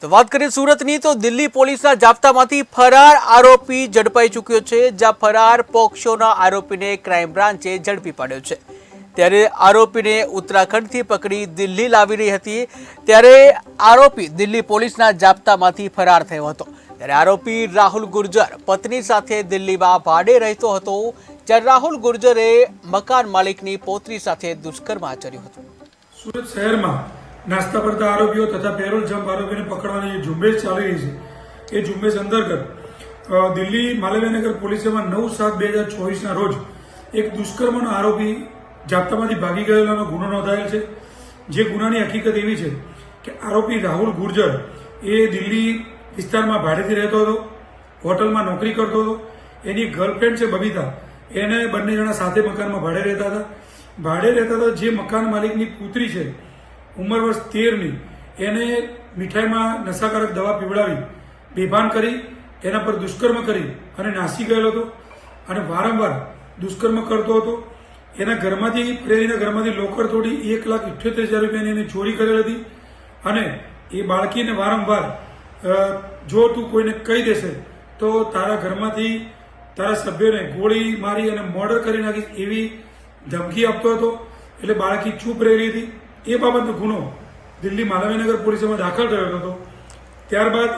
તો વાત કરીએ સુરતની તો દિલ્હી પોલીસના જાપ્તામાંથી ફરાર આરોપી ઝડપાઈ ચૂક્યો છે। જ્યાં ફરાર પોક્સોના આરોપીને ક્રાઇમ બ્રાન્ચે ઝડપી પાડ્યો છે। ત્યારે આરોપીને ઉત્તરાખંડથી પકડી દિલ્હી લાવી રહી હતી ત્યારે આરોપી દિલ્હી પોલીસના જાપ્તામાંથી ફરાર થયો હતો। ત્યારે આરોપી રાહુલ ગુર્જર પત્ની સાથે દિલ્હીમાં ભાડે રહેતો હતો। જ્યારે રાહુલ ગુર્જરે મકાન માલિકની પૌત્રી સાથે દુષ્કર્મ આચર્યું હતું। सूरत शहर में नास्ता करता आरोपीओ तथा पेरोल जंप आरोपी ने पकड़वानी झुंबेश चाली रही है। ये झुंबेश अंतर्गत दिल्ली मालवीयनगर पुलिस में 9/7/2024 रोज एक दुष्कर्म आरोपी जाप्ता में भागी गयेलो गुनो नोंधायेल है। जे गुनानी हकीकत एवी है कि आरोपी राहुल गुर्जर ये दिल्ली विस्तार में भाड़ेथी रहतो हतो, होटल में नौकरी करतो हतो। एनी गर्लफ्रेंड है बबीता, एने बंने जणा साथे मकान में भाड़े रहता था। भाड़े रहता था जे मकान मालिक की पुत्री है उमर वर्ष 13 एने मीठाई में नशाकारक दवा पीवड़ावी बेभान करी एना पर दुष्कर्म करी अने नासी गयेलो हतो अने वारंवार दुष्कर्म करतो हतो। एना घरमांथी प्रेरीना घरमांथी लोकर तोड़ी 1,78,000 रूपियानी एने चोरी करेल हती अने ए बाळकीने वारंवार जो तू कोईने कही देशे तो तारा घरमांथी तारा सभ्योने गोળી मारी अने मर्डर करी नाखीश एवी धमकी आपतो हतो। એટલે બાળકી ચૂપ રહી હતી। એ બાબતનો ગુનો દિલ્હી માલવીનગર પોલીસમાં દાખલ થયો હતો। ત્યારબાદ